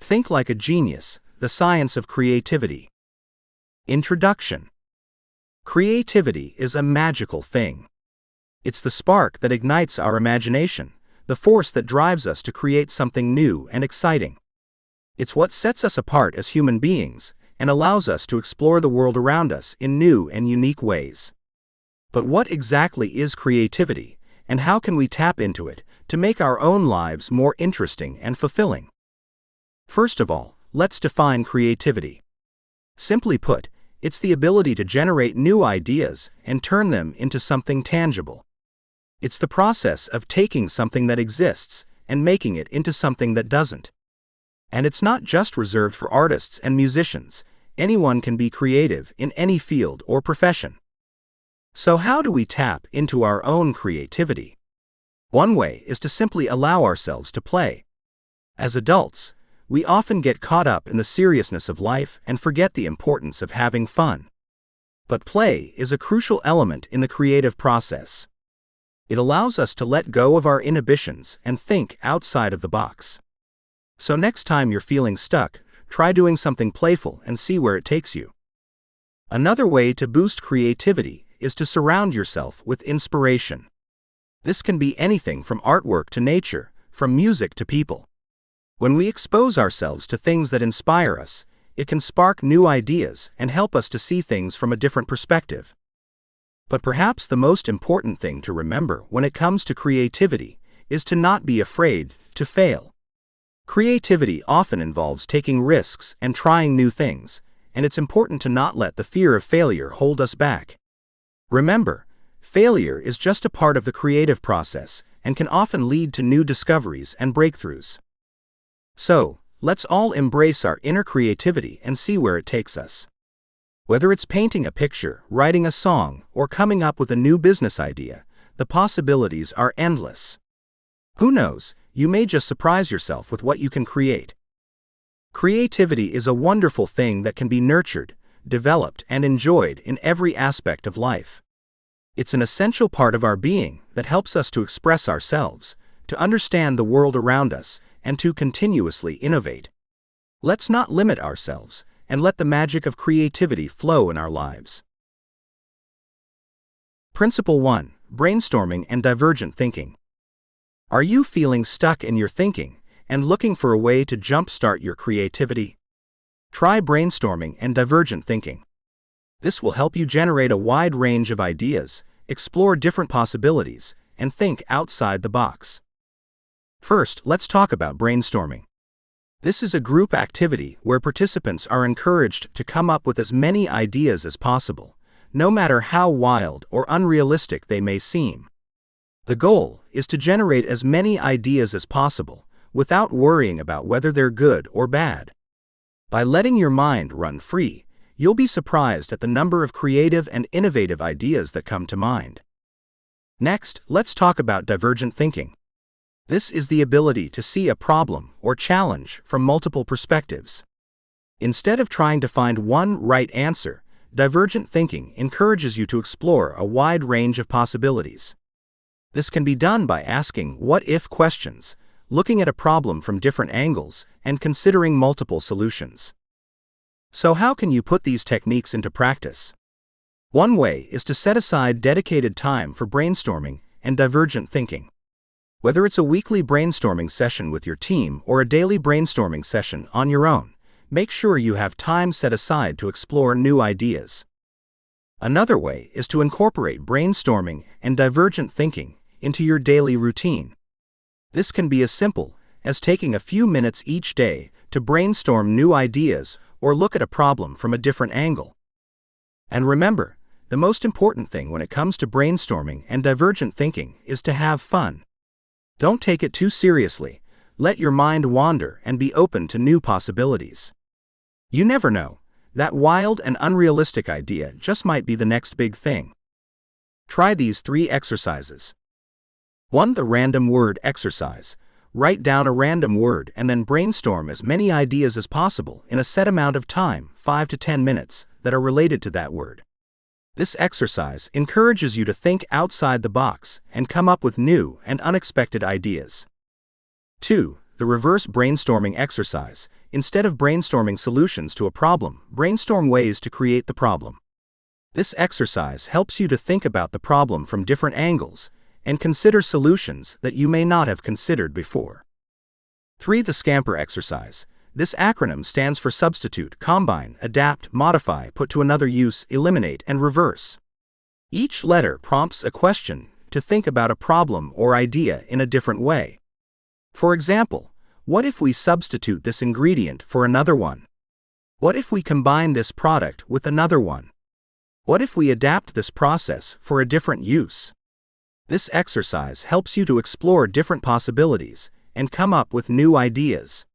Think like a genius, the science of creativity. Introduction. Creativity is a magical thing. It's the spark that ignites our imagination, the force that drives us to create something new and exciting. It's what sets us apart as human beings and allows us to explore the world around us in new and unique ways. But what exactly is creativity, and how can we tap into it to make our own lives more interesting and fulfilling? First of all, let's define creativity. Simply put, it's the ability to generate new ideas and turn them into something tangible. It's the process of taking something that exists and making it into something that doesn't. And it's not just reserved for artists and musicians. Anyone can be creative in any field or profession. So how do we tap into our own creativity? One way is to simply allow ourselves to play. As adults, we often get caught up in the seriousness of life and forget the importance of having fun. But play is a crucial element in the creative process. It allows us to let go of our inhibitions and think outside of the box. So next time you're feeling stuck, try doing something playful and see where it takes you. Another way to boost creativity is to surround yourself with inspiration. This can be anything from artwork to nature, from music to people. When we expose ourselves to things that inspire us, it can spark new ideas and help us to see things from a different perspective. But perhaps the most important thing to remember when it comes to creativity is to not be afraid to fail. Creativity often involves taking risks and trying new things, and it's important to not let the fear of failure hold us back. Remember, failure is just a part of the creative process and can often lead to new discoveries and breakthroughs. So, let's all embrace our inner creativity and see where it takes us. Whether it's painting a picture, writing a song, or coming up with a new business idea, the possibilities are endless. Who knows, you may just surprise yourself with what you can create. Creativity is a wonderful thing that can be nurtured, developed, and enjoyed in every aspect of life. It's an essential part of our being that helps us to express ourselves, to understand the world around us, and to continuously innovate. Let's not limit ourselves, and let the magic of creativity flow in our lives. Principle 1. Brainstorming and divergent thinking. Are you feeling stuck in your thinking and looking for a way to jumpstart your creativity? Try brainstorming and divergent thinking. This will help you generate a wide range of ideas, explore different possibilities, and think outside the box. First, let's talk about brainstorming. This is a group activity where participants are encouraged to come up with as many ideas as possible, no matter how wild or unrealistic they may seem. The goal is to generate as many ideas as possible, without worrying about whether they're good or bad. By letting your mind run free, you'll be surprised at the number of creative and innovative ideas that come to mind. Next, let's talk about divergent thinking. This is the ability to see a problem or challenge from multiple perspectives. Instead of trying to find one right answer, divergent thinking encourages you to explore a wide range of possibilities. This can be done by asking what-if questions, looking at a problem from different angles, and considering multiple solutions. So how can you put these techniques into practice? One way is to set aside dedicated time for brainstorming and divergent thinking. Whether it's a weekly brainstorming session with your team or a daily brainstorming session on your own, make sure you have time set aside to explore new ideas. Another way is to incorporate brainstorming and divergent thinking into your daily routine. This can be as simple as taking a few minutes each day to brainstorm new ideas or look at a problem from a different angle. And remember, the most important thing when it comes to brainstorming and divergent thinking is to have fun. Don't take it too seriously. Let your mind wander and be open to new possibilities. You never know, that wild and unrealistic idea just might be the next big thing. Try these 3 exercises. 1. The random word exercise. Write down a random word and then brainstorm as many ideas as possible in a set amount of time, 5 to 10 minutes, that are related to that word. This exercise encourages you to think outside the box and come up with new and unexpected ideas. 2. The reverse brainstorming exercise. Instead of brainstorming solutions to a problem, brainstorm ways to create the problem. This exercise helps you to think about the problem from different angles and consider solutions that you may not have considered before. 3. The Scamper exercise. This acronym stands for substitute, combine, adapt, modify, put to another use, eliminate, and reverse. Each letter prompts a question to think about a problem or idea in a different way. For example, what if we substitute this ingredient for another one? What if we combine this product with another one? What if we adapt this process for a different use? This exercise helps you to explore different possibilities and come up with new ideas.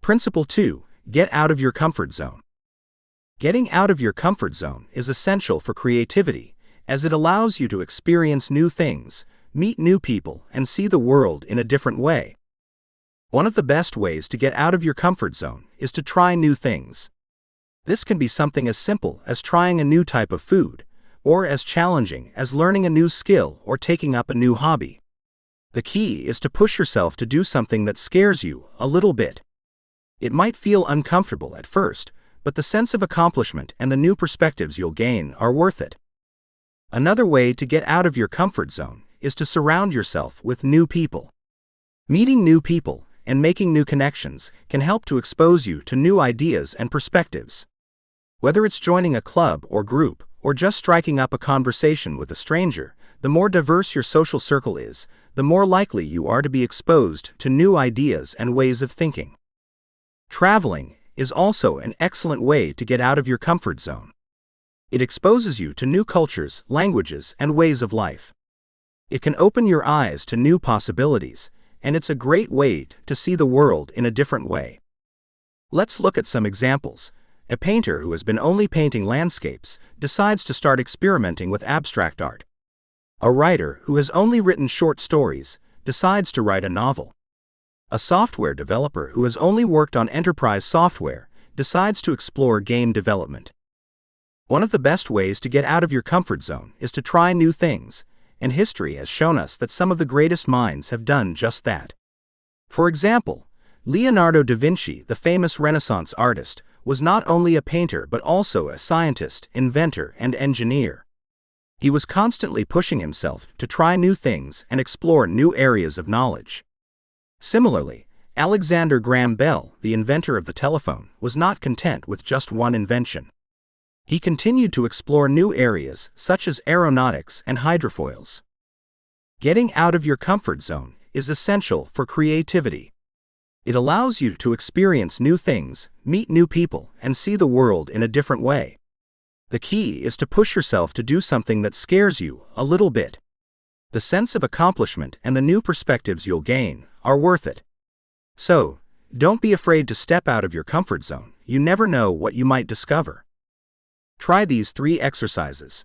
Principle 2. Get out of your comfort zone. Getting out of your comfort zone is essential for creativity, as it allows you to experience new things, meet new people, and see the world in a different way. One of the best ways to get out of your comfort zone is to try new things. This can be something as simple as trying a new type of food, or as challenging as learning a new skill or taking up a new hobby. The key is to push yourself to do something that scares you a little bit. It might feel uncomfortable at first, but the sense of accomplishment and the new perspectives you'll gain are worth it. Another way to get out of your comfort zone is to surround yourself with new people. Meeting new people and making new connections can help to expose you to new ideas and perspectives. Whether it's joining a club or group, or just striking up a conversation with a stranger, the more diverse your social circle is, the more likely you are to be exposed to new ideas and ways of thinking. Traveling is also an excellent way to get out of your comfort zone. It exposes you to new cultures, languages, and ways of life. It can open your eyes to new possibilities, and it's a great way to see the world in a different way. Let's look at some examples. A painter who has been only painting landscapes decides to start experimenting with abstract art. A writer who has only written short stories decides to write a novel. A software developer who has only worked on enterprise software decides to explore game development. One of the best ways to get out of your comfort zone is to try new things, and history has shown us that some of the greatest minds have done just that. For example, Leonardo da Vinci, the famous Renaissance artist, was not only a painter but also a scientist, inventor, and engineer. He was constantly pushing himself to try new things and explore new areas of knowledge. Similarly, Alexander Graham Bell, the inventor of the telephone, was not content with just one invention. He continued to explore new areas such as aeronautics and hydrofoils. Getting out of your comfort zone is essential for creativity. It allows you to experience new things, meet new people, and see the world in a different way. The key is to push yourself to do something that scares you a little bit. The sense of accomplishment and the new perspectives you'll gain are worth it. So, don't be afraid to step out of your comfort zone. You never know what you might discover. Try these 3 exercises.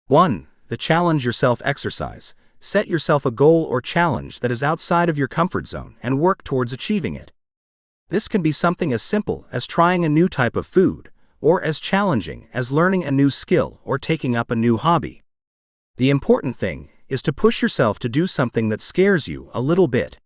1. The Challenge Yourself exercise. Set yourself a goal or challenge that is outside of your comfort zone and work towards achieving it. This can be something as simple as trying a new type of food, or as challenging as learning a new skill or taking up a new hobby. The important thing is to push yourself to do something that scares you a little bit.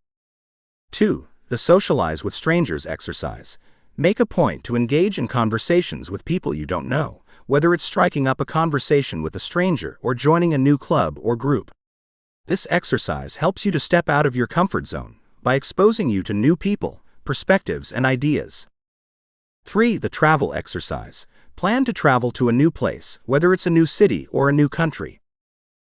2. The Socialize with Strangers exercise. Make a point to engage in conversations with people you don't know, whether it's striking up a conversation with a stranger or joining a new club or group. This exercise helps you to step out of your comfort zone by exposing you to new people, perspectives, and ideas. 3. The Travel exercise. Plan to travel to a new place, whether it's a new city or a new country.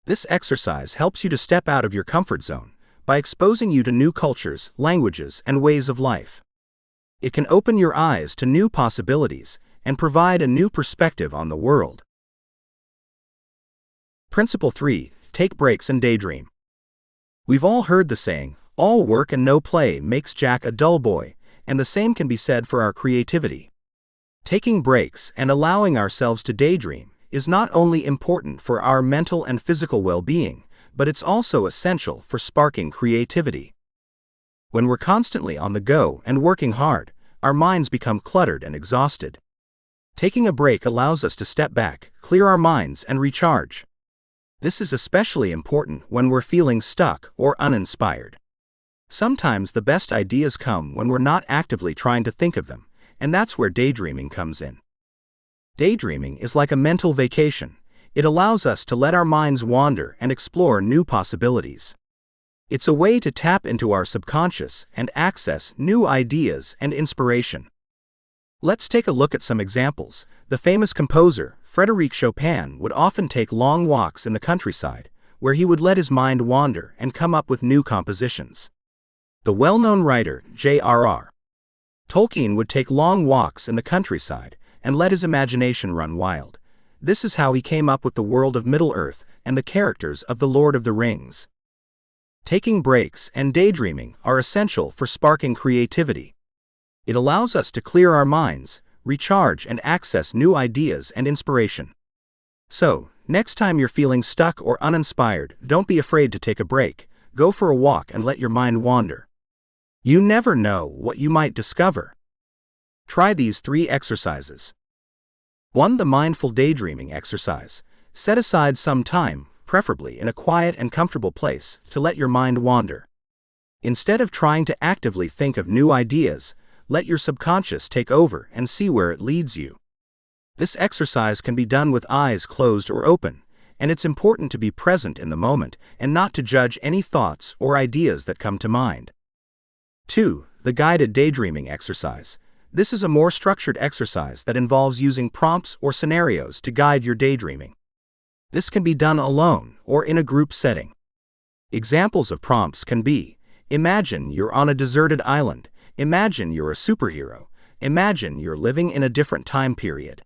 This exercise helps you to step out of your comfort zone by exposing you to new cultures, languages, and ways of life. It can open your eyes to new possibilities and provide a new perspective on the world. Principle 3. Take breaks and daydream. We've all heard the saying, all work and no play makes Jack a dull boy, and the same can be said for our creativity. Taking breaks and allowing ourselves to daydream is not only important for our mental and physical well-being, but it's also essential for sparking creativity. When we're constantly on the go and working hard, our minds become cluttered and exhausted. Taking a break allows us to step back, clear our minds, and recharge. This is especially important when we're feeling stuck or uninspired. Sometimes the best ideas come when we're not actively trying to think of them, and that's where daydreaming comes in. Daydreaming is like a mental vacation. It allows us to let our minds wander and explore new possibilities. It's a way to tap into our subconscious and access new ideas and inspiration. Let's take a look at some examples. The famous composer, Frédéric Chopin, would often take long walks in the countryside, where he would let his mind wander and come up with new compositions. The well-known writer, J.R.R. Tolkien, would take long walks in the countryside and let his imagination run wild. This is how he came up with the world of Middle-earth and the characters of The Lord of the Rings. Taking breaks and daydreaming are essential for sparking creativity. It allows us to clear our minds, recharge, and access new ideas and inspiration. So, next time you're feeling stuck or uninspired, don't be afraid to take a break. Go for a walk and let your mind wander. You never know what you might discover. Try these 3 exercises. 1. The mindful daydreaming exercise. Set aside some time, preferably in a quiet and comfortable place, to let your mind wander. Instead of trying to actively think of new ideas, let your subconscious take over and see where it leads you. This exercise can be done with eyes closed or open, and it's important to be present in the moment and not to judge any thoughts or ideas that come to mind. 2. The guided daydreaming exercise. This is a more structured exercise that involves using prompts or scenarios to guide your daydreaming. This can be done alone or in a group setting. Examples of prompts can be: imagine you're on a deserted island. Imagine you're a superhero. Imagine you're living in a different time period.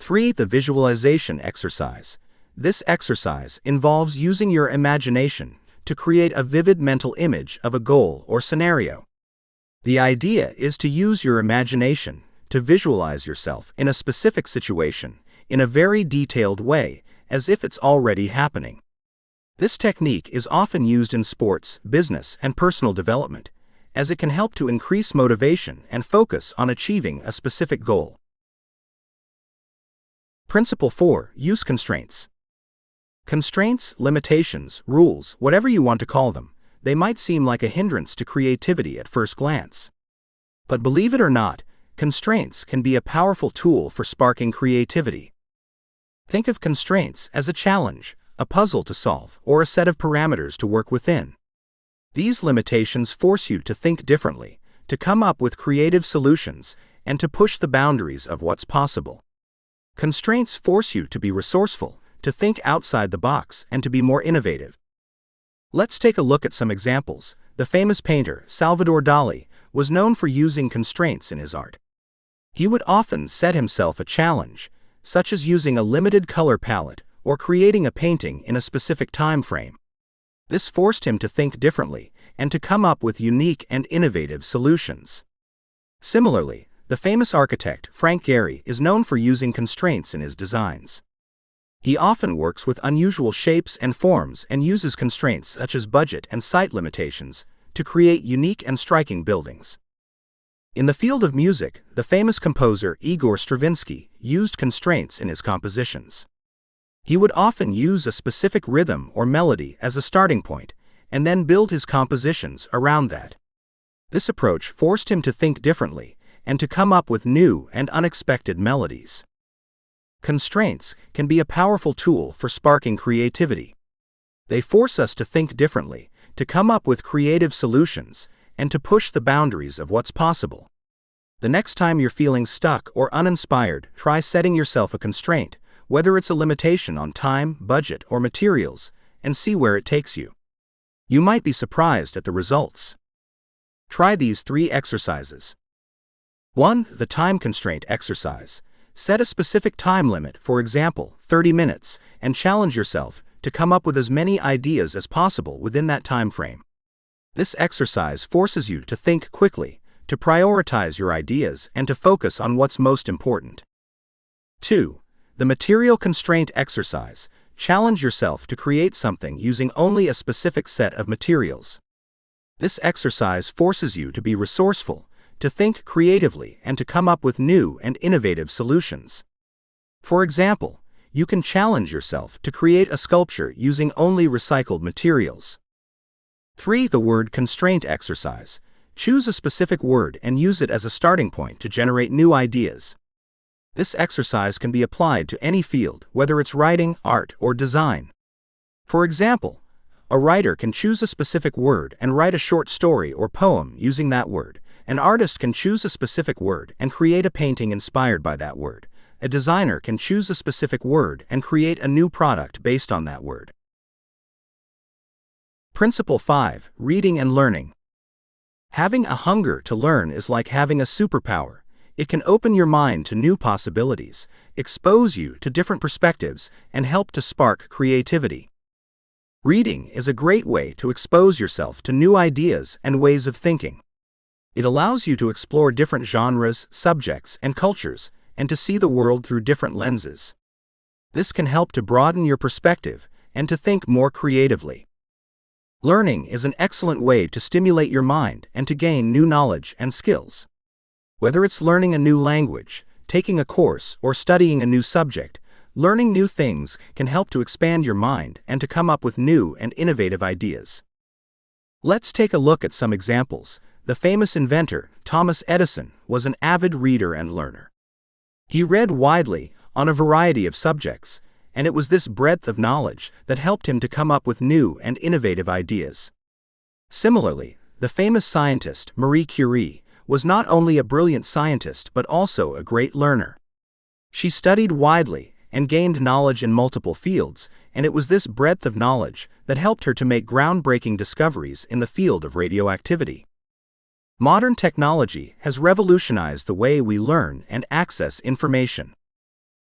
3. The visualization exercise. This exercise involves using your imagination to create a vivid mental image of a goal or scenario. The idea is to use your imagination to visualize yourself in a specific situation in a very detailed way, as if it's already happening. This technique is often used in sports, business, and personal development, as it can help to increase motivation and focus on achieving a specific goal. Principle 4. Use constraints. Constraints, limitations, rules, whatever you want to call them, they might seem like a hindrance to creativity at first glance. But believe it or not, constraints can be a powerful tool for sparking creativity. Think of constraints as a challenge, a puzzle to solve, or a set of parameters to work within. These limitations force you to think differently, to come up with creative solutions, and to push the boundaries of what's possible. Constraints force you to be resourceful, to think outside the box, and to be more innovative. Let's take a look at some examples. The famous painter, Salvador Dali, was known for using constraints in his art. He would often set himself a challenge, such as using a limited color palette or creating a painting in a specific time frame. This forced him to think differently and to come up with unique and innovative solutions. Similarly, the famous architect, Frank Gehry, is known for using constraints in his designs. He often works with unusual shapes and forms and uses constraints such as budget and site limitations to create unique and striking buildings. In the field of music, the famous composer Igor Stravinsky used constraints in his compositions. He would often use a specific rhythm or melody as a starting point, and then build his compositions around that. This approach forced him to think differently and to come up with new and unexpected melodies. Constraints can be a powerful tool for sparking creativity. They force us to think differently, to come up with creative solutions, and to push the boundaries of what's possible. The next time you're feeling stuck or uninspired, try setting yourself a constraint, whether it's a limitation on time, budget, or materials, and see where it takes you. You might be surprised at the results. Try these 3 exercises. 1. The time constraint exercise. Set a specific time limit, for example, 30 minutes, and challenge yourself to come up with as many ideas as possible within that time frame. This exercise forces you to think quickly, to prioritize your ideas, and to focus on what's most important. 2. The material constraint exercise. Challenge yourself to create something using only a specific set of materials. This exercise forces you to be resourceful, to think creatively, and to come up with new and innovative solutions. For example, you can challenge yourself to create a sculpture using only recycled materials. 3. The word constraint exercise. Choose a specific word and use it as a starting point to generate new ideas. This exercise can be applied to any field, whether it's writing, art, or design. For example, a writer can choose a specific word and write a short story or poem using that word. An artist can choose a specific word and create a painting inspired by that word. A designer can choose a specific word and create a new product based on that word. Principle 5. Reading and learning. Having a hunger to learn is like having a superpower. It can open your mind to new possibilities, expose you to different perspectives, and help to spark creativity. Reading is a great way to expose yourself to new ideas and ways of thinking. It allows you to explore different genres, subjects, and cultures, and to see the world through different lenses. This can help to broaden your perspective and to think more creatively. Learning is an excellent way to stimulate your mind and to gain new knowledge and skills. Whether it's learning a new language, taking a course, or studying a new subject, learning new things can help to expand your mind and to come up with new and innovative ideas. Let's take a look at some examples. The famous inventor, Thomas Edison, was an avid reader and learner. He read widely on a variety of subjects, and it was this breadth of knowledge that helped him to come up with new and innovative ideas. Similarly, the famous scientist, Marie Curie, was not only a brilliant scientist but also a great learner. She studied widely and gained knowledge in multiple fields, and it was this breadth of knowledge that helped her to make groundbreaking discoveries in the field of radioactivity. Modern technology has revolutionized the way we learn and access information.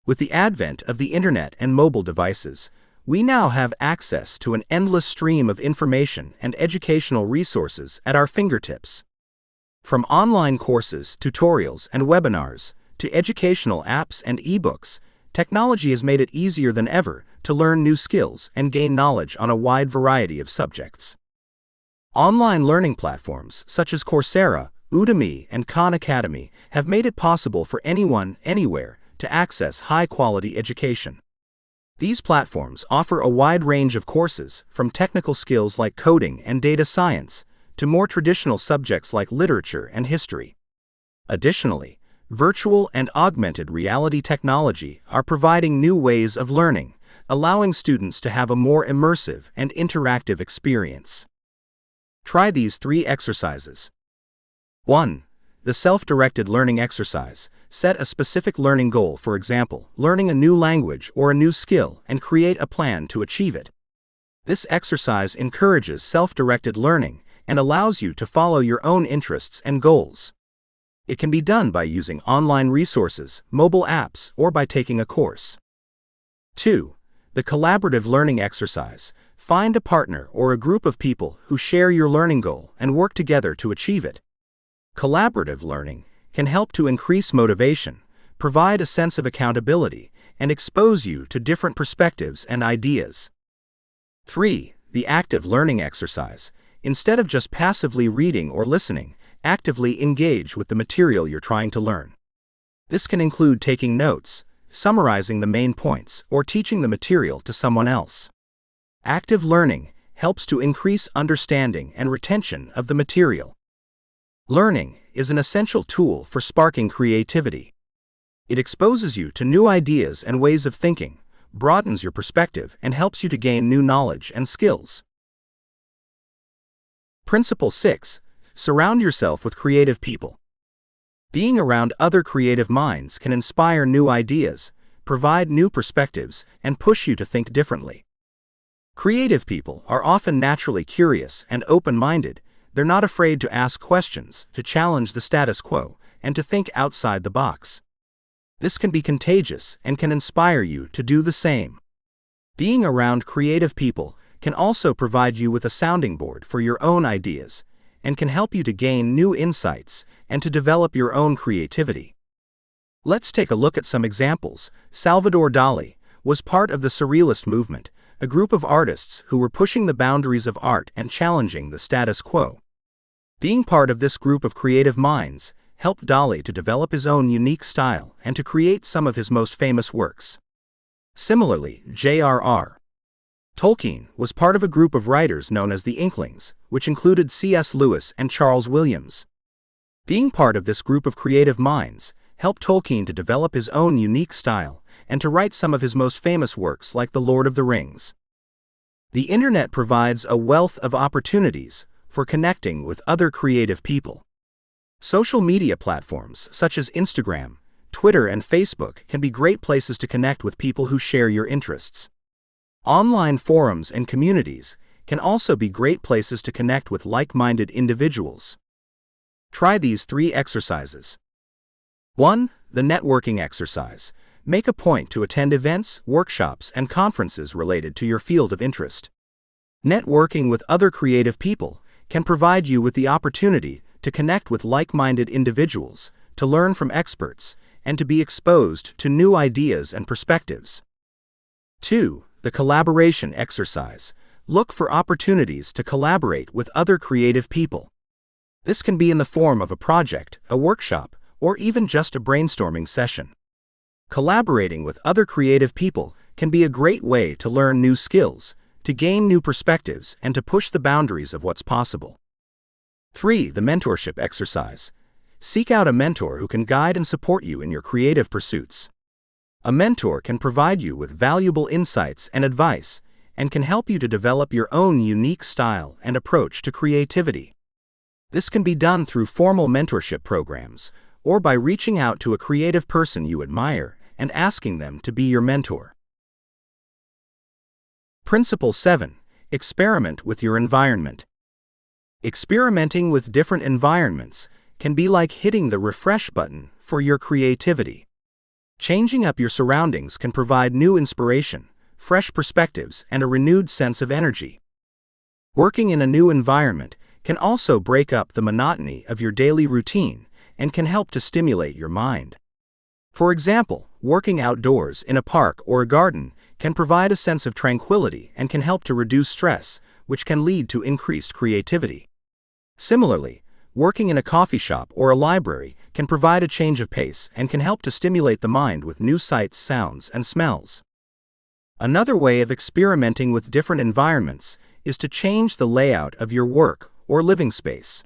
With the advent of the internet and mobile devices, we now have access to an endless stream of information and educational resources at our fingertips. From online courses, tutorials, and webinars, to educational apps and ebooks, technology has made it easier than ever to learn new skills and gain knowledge on a wide variety of subjects. Online learning platforms such as Coursera, Udemy, and Khan Academy have made it possible for anyone, anywhere, to access high-quality education. These platforms offer a wide range of courses, from technical skills like coding and data science, to more traditional subjects like literature and history. Additionally, virtual and augmented reality technology are providing new ways of learning, allowing students to have a more immersive and interactive experience. Try these 3 exercises. 1. The self-directed learning exercise. Set a specific learning goal, for example, learning a new language or a new skill, and create a plan to achieve it. This exercise encourages self-directed learning and allows you to follow your own interests and goals. It can be done by using online resources, mobile apps, or by taking a course. 2. The collaborative learning exercise. Find a partner or a group of people who share your learning goal and work together to achieve it. Collaborative learning can help to increase motivation, provide a sense of accountability, and expose you to different perspectives and ideas. 3. The active learning exercise. Instead of just passively reading or listening, actively engage with the material you're trying to learn. This can include taking notes, summarizing the main points, or teaching the material to someone else. Active learning helps to increase understanding and retention of the material. Learning is an essential tool for sparking creativity. It exposes you to new ideas and ways of thinking, broadens your perspective, and helps you to gain new knowledge and skills. Principle 6. Surround yourself with creative people. Being around other creative minds can inspire new ideas, provide new perspectives, and push you to think differently. Creative people are often naturally curious and open-minded. They're not afraid to ask questions, to challenge the status quo, and to think outside the box. This can be contagious and can inspire you to do the same. Being around creative people can also provide you with a sounding board for your own ideas, and can help you to gain new insights and to develop your own creativity. Let's take a look at some examples. Salvador Dali was part of the Surrealist movement, a group of artists who were pushing the boundaries of art and challenging the status quo. Being part of this group of creative minds helped Dali to develop his own unique style and to create some of his most famous works. Similarly, J.R.R. Tolkien was part of a group of writers known as the Inklings, which included C.S. Lewis and Charles Williams. Being part of this group of creative minds helped Tolkien to develop his own unique style and to write some of his most famous works like The Lord of the Rings. The internet provides a wealth of opportunities for connecting with other creative people. Social media platforms such as Instagram, Twitter, and Facebook can be great places to connect with people who share your interests. Online forums and communities can also be great places to connect with like-minded individuals. Try these 3 exercises. 1. The networking exercise. Make a point to attend events, workshops, and conferences related to your field of interest. Networking with other creative people can provide you with the opportunity to connect with like-minded individuals, to learn from experts, and to be exposed to new ideas and perspectives. 2. The collaboration exercise. Look for opportunities to collaborate with other creative people. This can be in the form of a project, a workshop, or even just a brainstorming session. Collaborating with other creative people can be a great way to learn new skills, to gain new perspectives, and to push the boundaries of what's possible. 3. The mentorship exercise. Seek out a mentor who can guide and support you in your creative pursuits. A mentor can provide you with valuable insights and advice, and can help you to develop your own unique style and approach to creativity. This can be done through formal mentorship programs, or by reaching out to a creative person you admire and asking them to be your mentor. Principle 7. Experiment with your environment. Experimenting with different environments can be like hitting the refresh button for your creativity. Changing up your surroundings can provide new inspiration, fresh perspectives, and a renewed sense of energy. Working in a new environment can also break up the monotony of your daily routine and can help to stimulate your mind. For example, working outdoors in a park or a garden can provide a sense of tranquility and can help to reduce stress, which can lead to increased creativity. Similarly, working in a coffee shop or a library can provide a change of pace and can help to stimulate the mind with new sights, sounds, and smells. Another way of experimenting with different environments is to change the layout of your work or living space.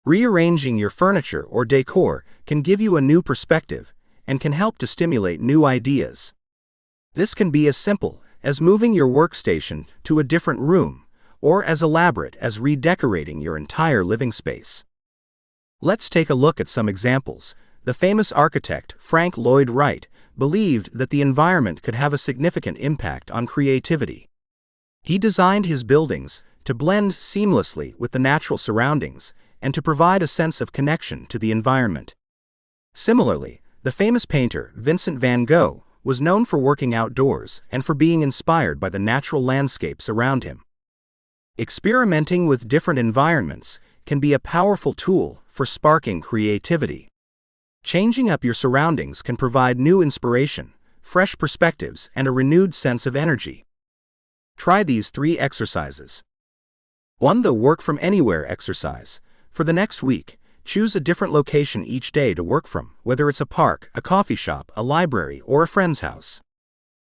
Rearranging your furniture or decor can give you a new perspective and can help to stimulate new ideas. This can be as simple as moving your workstation to a different room, or as elaborate as redecorating your entire living space. Let's take a look at some examples. The famous architect Frank Lloyd Wright believed that the environment could have a significant impact on creativity. He designed his buildings to blend seamlessly with the natural surroundings and to provide a sense of connection to the environment. Similarly, the famous painter Vincent van Gogh was known for working outdoors and for being inspired by the natural landscapes around him. Experimenting with different environments can be a powerful tool for sparking creativity. Changing up your surroundings can provide new inspiration, fresh perspectives, and a renewed sense of energy. Try these 3 exercises. 1. The work from anywhere exercise. For the next week, choose a different location each day to work from, whether it's a park, a coffee shop, a library, or a friend's house.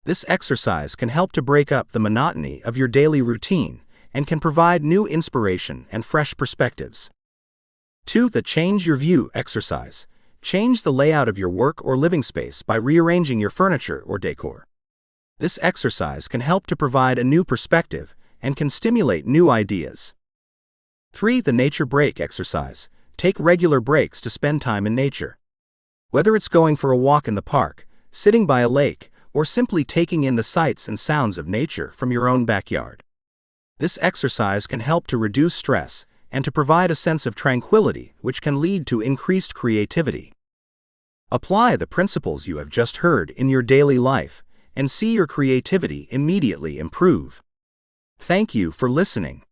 This exercise can help to break up the monotony of your daily routine and can provide new inspiration and fresh perspectives. 2. The change your view exercise. Change the layout of your work or living space by rearranging your furniture or decor. This exercise can help to provide a new perspective and can stimulate new ideas. 3. The nature break exercise. Take regular breaks to spend time in nature. Whether it's going for a walk in the park, sitting by a lake, or simply taking in the sights and sounds of nature from your own backyard. This exercise can help to reduce stress and to provide a sense of tranquility, which can lead to increased creativity. Apply the principles you have just heard in your daily life and see your creativity immediately improve. Thank you for listening.